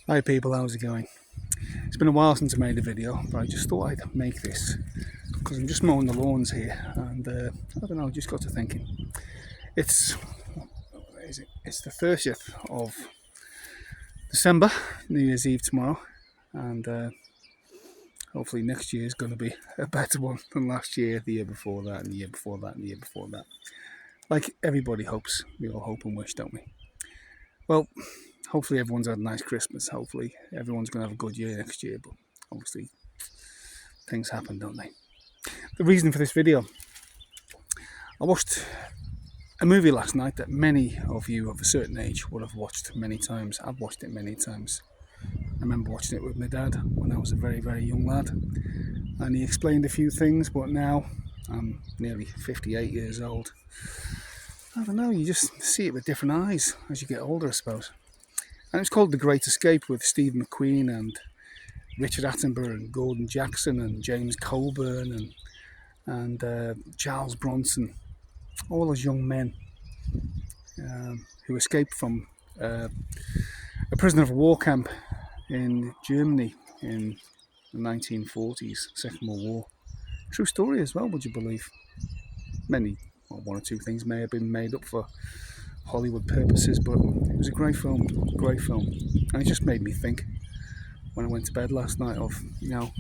Hi people, how's it going? It's been a while since I made a video, but I just thought I'd make this because I'm just mowing the lawns here, and I don't know, I just got to thinking. It's it's the 30th of December, New Year's Eve tomorrow, and hopefully next year is going to be a better one than last year, the year before that, and the year before that, and the year before that. Like everybody hopes, we all hope and wish, don't we? Well, hopefully everyone's had a nice Christmas. Hopefully everyone's going to have a good year next year, but obviously things happen, don't they? The reason for this video, I watched a movie last night that many of you of a certain age would have watched many times. I've watched it many times. I remember watching it with my dad when I was a very, very young lad, and he explained a few things, but now I'm nearly 58 years old. I don't know, you just see it with different eyes as you get older, I suppose. And it's called The Great Escape, with Steve McQueen and Richard Attenborough and Gordon Jackson and James Coburn and Charles Bronson, all those young men who escaped from a prisoner of war camp in Germany in the 1940s, Second World War. True story as well, would you believe? One or two things may have been made up for Hollywood purposes, but it was a great film, and it just made me think when I went to bed last night of,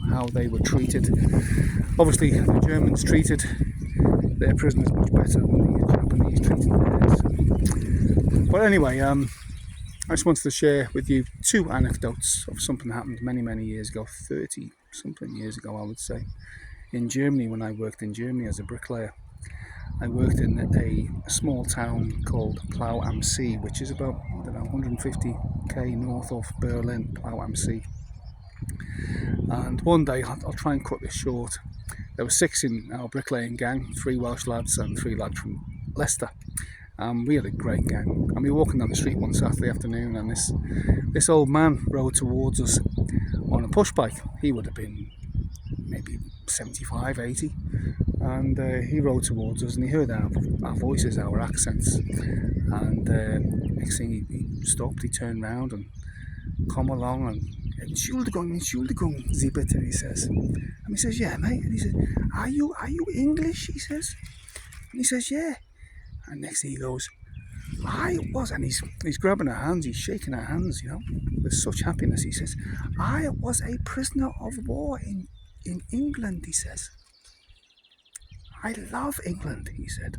how they were treated. Obviously the Germans treated their prisoners much better than the Japanese treated theirs. But anyway, I just wanted to share with you two anecdotes of something that happened many years ago, 30 something years ago I would say, in Germany, when I worked in Germany as a bricklayer. I worked in a small town called Plau am See, which is about 150k north of Berlin, Plau am See. And one day, I'll try and cut this short, there were 6 in our bricklaying gang, 3 Welsh lads and 3 lads from Leicester. We had a great gang, and we were walking down the street one Saturday afternoon, and this old man rode towards us on a push bike. He would have been maybe 75, 80, and he rode towards us, and he heard our voices, our accents, and next thing he stopped, he turned round and come along and Entschuldigung, Sie bitte, he says. And he says, yeah, mate. And he says, are you English? He says. And he says, yeah. And next thing he goes, I was, and he's grabbing our hands, he's shaking our hands, with such happiness. He says, I was a prisoner of war in England, he says. I love England, he said.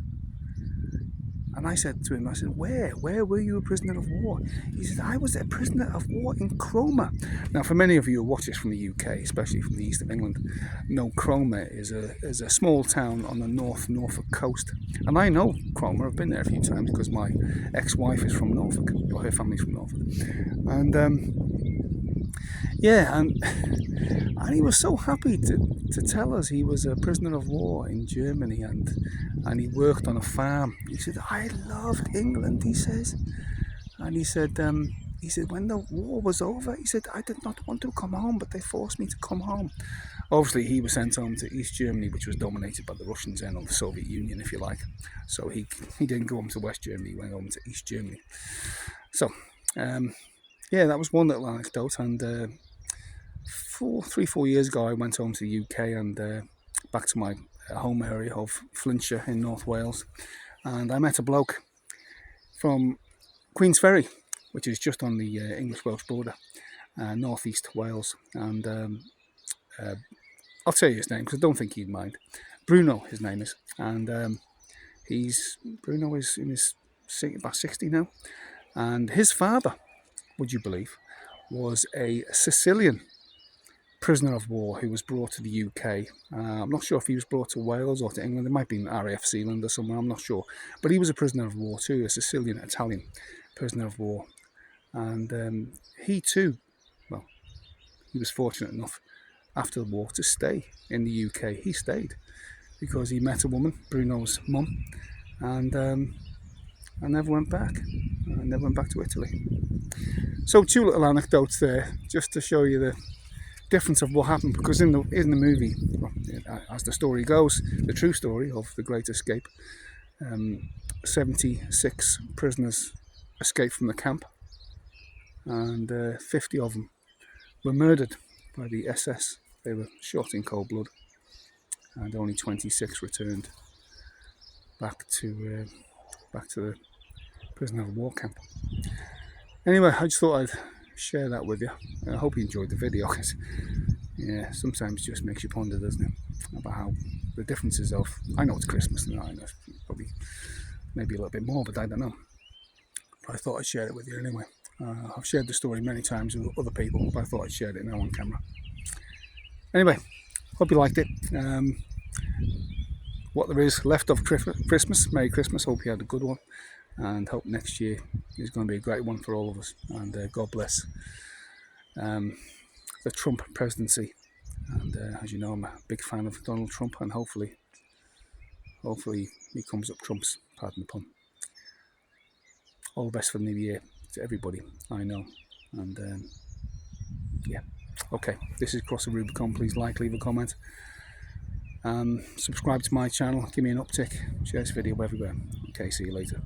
And I said to him, where were you a prisoner of war? He said, I was a prisoner of war in Cromer. Now, for many of you who watch this from the UK, especially from the east of England, know Cromer is a small town on the Norfolk coast. And I know Cromer, I've been there a few times because my ex-wife is from Norfolk, or her family's from Norfolk. And and he was so happy to tell us he was a prisoner of war in Germany, and he worked on a farm. He said, I loved England, he says. And he said when the war was over, he said, I did not want to come home, but they forced me to come home. Obviously he was sent home to East Germany, which was dominated by the Russians and the Soviet Union, if you like. So he didn't go home to West Germany, he went home to East Germany. So that was one little anecdote. And 4 years ago I went home to the UK and back to my home area of Flintshire in North Wales, and I met a bloke from Queen's Ferry, which is just on the English-Welsh border, northeast Wales, and I'll tell you his name because I don't think he'd mind. Bruno, his name is, and Bruno is in his about 60 now, and his father, would you believe, was a Sicilian prisoner of war who was brought to the UK. I'm not sure if he was brought to Wales or to England. It might be in RAF Sealand or somewhere, I'm not sure. But he was a prisoner of war too, a Sicilian Italian prisoner of war. And he too, he was fortunate enough after the war to stay in the UK. He stayed because he met a woman, Bruno's mum, and I never went back. I never went back to Italy. So 2 little anecdotes there, just to show you the difference of what happened, because in the movie, as the story goes, the true story of The Great Escape, 76 prisoners escaped from the camp, and 50 of them were murdered by the SS. They were shot in cold blood, and only 26 returned back to the prisoner of war camp. Anyway, I just thought I'd share that with you. I hope you enjoyed the video, because yeah, sometimes it just makes you ponder, doesn't it, about how the differences of, I know it's Christmas now, I know it's probably maybe a little bit more, but I don't know. But I thought I'd share it with you anyway. I've shared the story many times with other people, but I thought I'd share it now on camera. Anyway, hope you liked it. What there is left of Christmas, Merry Christmas, hope you had a good one, and hope next year is going to be a great one for all of us, and God bless the Trump presidency. And as you know, I'm a big fan of Donald Trump, and hopefully he comes up trumps, pardon the pun. All the best for the new year to everybody I know, and yeah, okay, this is Cross the Rubicon. Please like, leave a comment, subscribe to my channel, give me an uptick, share this video everywhere. Okay, see you later.